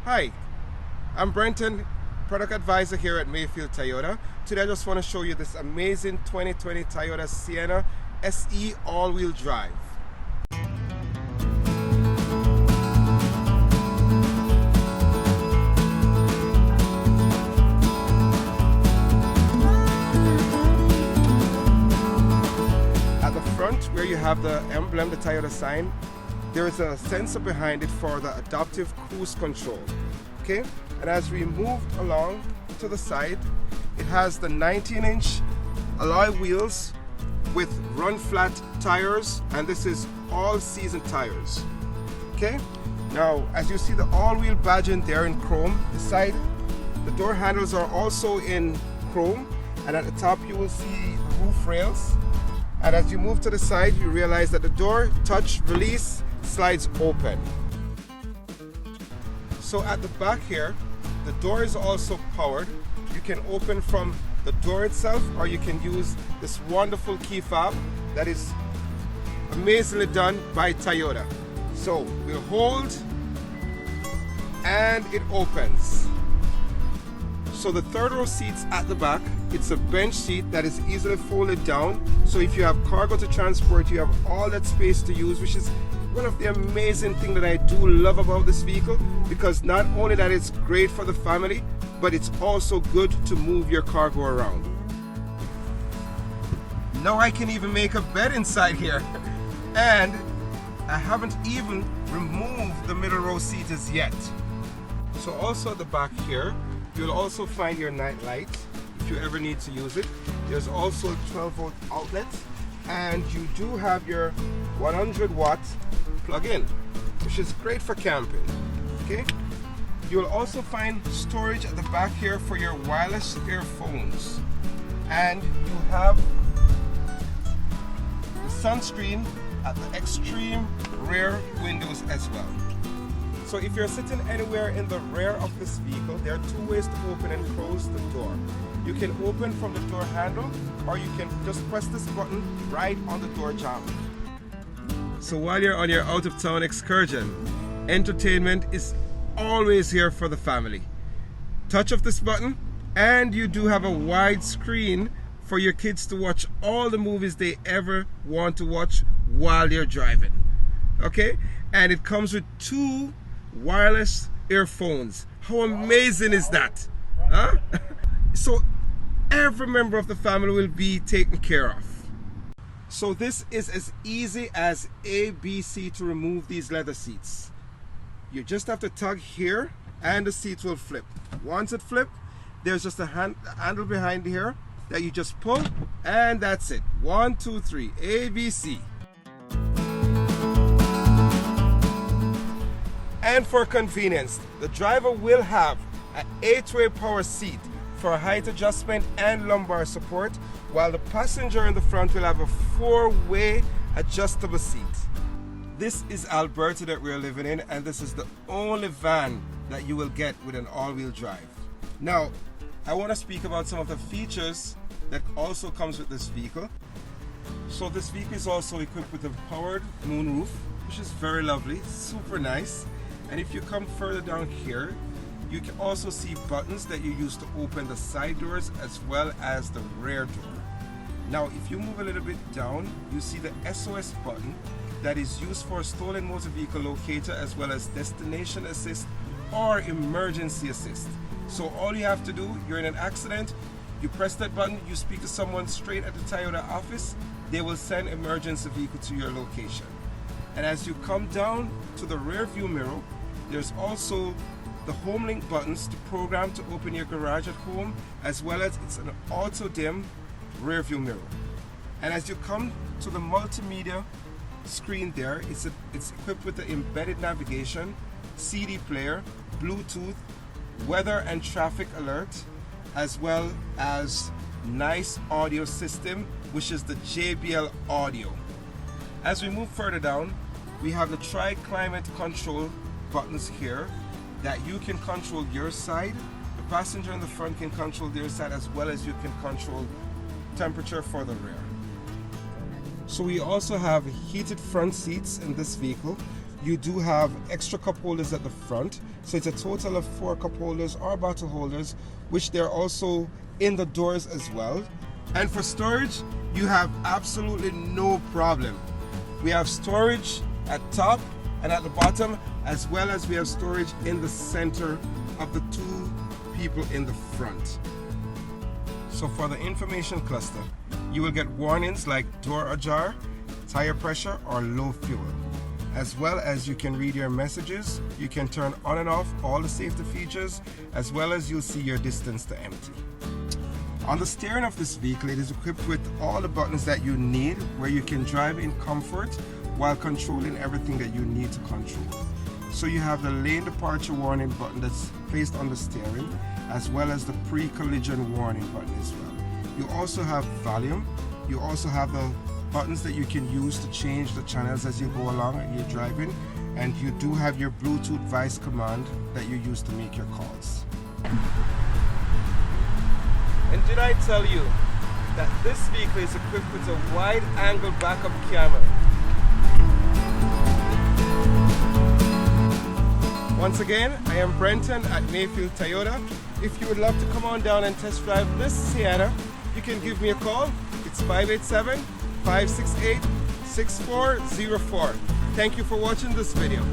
Hi, I'm Brenton, product advisor here at Mayfield Toyota. Today I just want to show you this amazing 2020 Toyota Sienna SE all-wheel drive. At the front, where you have the emblem, the Toyota sign, there is a sensor behind it for the adaptive cruise control. Okay, and as we move along to the side, it has the 19-inch alloy wheels with run flat tires, and this is all season tires. Okay, now as you see the all-wheel badging there in chrome, the door handles are also in chrome, and at the top you will see roof rails. And as you move to the side, you realize that the door touch release slides open. So at the back here, the door is also powered. You can open from the door itself, or you can use this wonderful key fob that is amazingly done by Toyota. So we'll hold and it opens. So the third row seats at the back, it's a bench seat that is easily folded down. So if you have cargo to transport, you have all that space to use, which is one of the amazing things that I do love about this vehicle, because not only that it's great for the family, but it's also good to move your cargo around. Now I can even make a bed inside here. And I haven't even removed the middle row seat as yet. So also at the back here, you'll also find your night light if you ever need to use it. There's also a 12-volt outlet, and you do have your 100-watt plug-in, which is great for camping. Okay, you'll also find storage at the back here for your wireless earphones, and you have the sunscreen at the extreme rear windows as well. So if you're sitting anywhere in the rear of this vehicle, there are two ways to open and close the door. You can open from the door handle, or you can just press this button right on the door jamb. So while you're on your out-of-town excursion, entertainment is always here for the family. Touch of this button and you do have a wide screen for your kids to watch all the movies they ever want to watch while they're driving. Okay, and it comes with 2 wireless earphones. How amazing is that? Huh? So every member of the family will be taken care of. So this is as easy as ABC to remove these leather seats. You just have to tug here and the seats will flip. Once it flips, there's just a handle behind here that you just pull, and that's it. 1, 2, 3, ABC. And for convenience, the driver will have an 8-way power seat for height adjustment and lumbar support, while the passenger in the front will have a 4-way adjustable seat. This is Alberta that we're living in, and this is the only van that you will get with an all-wheel drive. Now, I want to speak about some of the features that also comes with this vehicle. So this vehicle is also equipped with a powered moonroof, which is very lovely, super nice. And if you come further down here, you can also see buttons that you use to open the side doors as well as the rear door. Now, if you move a little bit down, you see the SOS button that is used for stolen motor vehicle locator, as well as destination assist or emergency assist. So all you have to do, you're in an accident, you press that button, you speak to someone straight at the Toyota office, they will send emergency vehicle to your location. And as you come down to the rear view mirror, there's also the home link buttons to program to open your garage at home, as well as it's an auto dim rear view mirror. And as you come to the multimedia screen there, it's equipped with the embedded navigation, CD player, Bluetooth, weather and traffic alert, as well as nice audio system, which is the JBL audio. As we move further down, we have the tri-climate control buttons here that you can control your side. The passenger in the front can control their side, as well as you can control temperature for the rear. So we also have heated front seats in this vehicle. You do have extra cup holders at the front, so it's a total of 4 cup holders or bottle holders, which they're also in the doors as well. And for storage, you have absolutely no problem. We have storage at top and at the bottom, as well as we have storage in the center of the 2 people in the front. So for the information cluster, you will get warnings like door ajar, tire pressure, or low fuel. As well as you can read your messages, you can turn on and off all the safety features, as well as you'll see your distance to empty. On the steering of this vehicle, it is equipped with all the buttons that you need, where you can drive in comfort while controlling everything that you need to control. So you have the lane departure warning button that's placed on the steering, as well as the pre-collision warning button as well. You also have volume. You also have the buttons that you can use to change the channels as you go along and you're driving, and you do have your Bluetooth voice command that you use to make your calls. And did I tell you that this vehicle is equipped with a wide angle backup camera? Once again, I am Brenton at Mayfield Toyota. If you would love to come on down and test drive this Sienna, you can give me a call. It's 587-568-6404. Thank you for watching this video.